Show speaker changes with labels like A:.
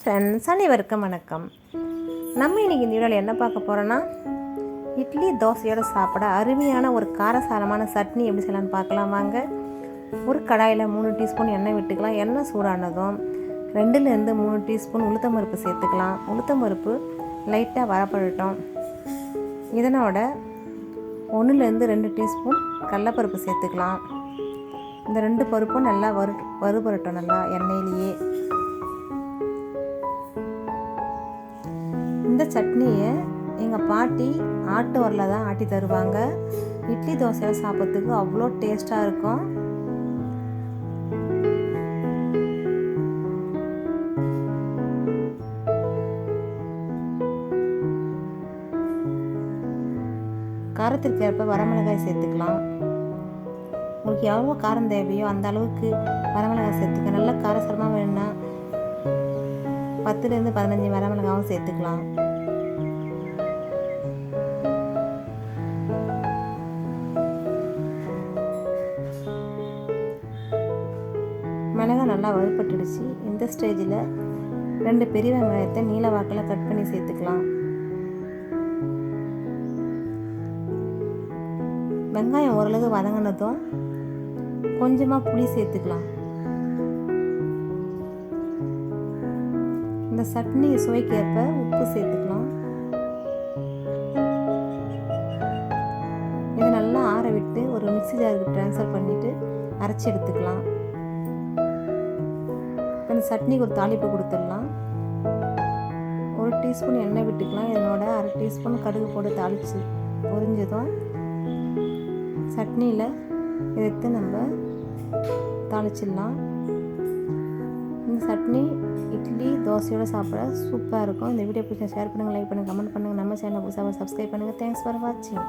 A: Friends, அனைவருக்கும் வணக்கம். நம்ம இன்றைக்கி இந்த வீடியோவில் என்ன பார்க்க போகிறோன்னா, இட்லி தோசையோடு சாப்பிட அருமையான ஒரு காரசாரமான சட்னி எப்படி செய்யலான்னு பார்க்கலாம் வாங்க. ஒரு கடாயில் 3 டீஸ்பூன் எண்ணெய் விட்டுக்கலாம். எண்ணெய் சூடானதும் 2லேருந்து 3 டீஸ்பூன் உளுத்தம்பருப்பு சேர்த்துக்கலாம். உளுத்தம்பருப்பு லைட்டாக வரப்படட்டும். இதனோட 1லேருந்து 2 டீஸ்பூன் கடலைப்பருப்பு சேர்த்துக்கலாம். இந்த 2 பருப்பும் நல்லா வறுபடட்டும் நல்லா எண்ணெயிலேயே. இந்த சட்னியை எங்கள் பாட்டி ஆட்டு உரலில் தான் ஆட்டி தருவாங்க. இட்லி தோசையில் சாப்பிட்றதுக்கு அவ்வளோ டேஸ்ட்டாக இருக்கும். காரத்திற்கு ஏற்ப வரமிளகாய் சேர்த்துக்கலாம். உங்களுக்கு எவ்வளோ காரம் தேவையோ அந்த அளவுக்கு வரமிளகாய் சேர்த்துக்க. நல்ல காரசாரமாக வேணும்னா 10லேருந்து 15 வரமிளகாவும் சேர்த்துக்கலாம். மிளகாய் நல்லா வறுபட்டுடுச்சு. இந்த ஸ்டேஜில் 2 பெரிய வெங்காயத்தை நீல வாக்கில் கட் பண்ணி சேர்த்துக்கலாம். வெங்காயம் ஓரளவு வதங்கினதும் கொஞ்சமாக புளி சேர்த்துக்கலாம். இந்த சட்னி சுவைக்கேற்ப உப்பு சேர்த்துக்கலாம். இதை நல்லா ஆற விட்டு ஒரு மிக்ஸி ஜாருக்கு ட்ரான்ஸ்ஃபர் பண்ணிவிட்டு அரைச்சி எடுத்துக்கலாம். இந்த சட்னிக்கு ஒரு தாளிப்பு கொடுத்துடலாம். 1 டீஸ்பூன் எண்ணெய் விட்டுக்கலாம். இதனோட 1/2 டீஸ்பூன் கடுகு போட்டு தாளித்து பொரிஞ்சதும் சட்னியில் எடுத்து நம்ம தாளிச்சிடலாம். இந்த சட்னி இட்லி தோசையோடு சாப்பிட சூப்பராக இருக்கும். இந்த வீடியோ பிடிச்சா ஷேர் பண்ணுங்கள், லைக் பண்ணுங்கள், கமெண்ட் பண்ணுங்கள். நம்ம சேனலை புதுசாக சப்ஸ்கிரைப் பண்ணுங்கள். தேங்க்ஸ் ஃபார் வாட்சிங்.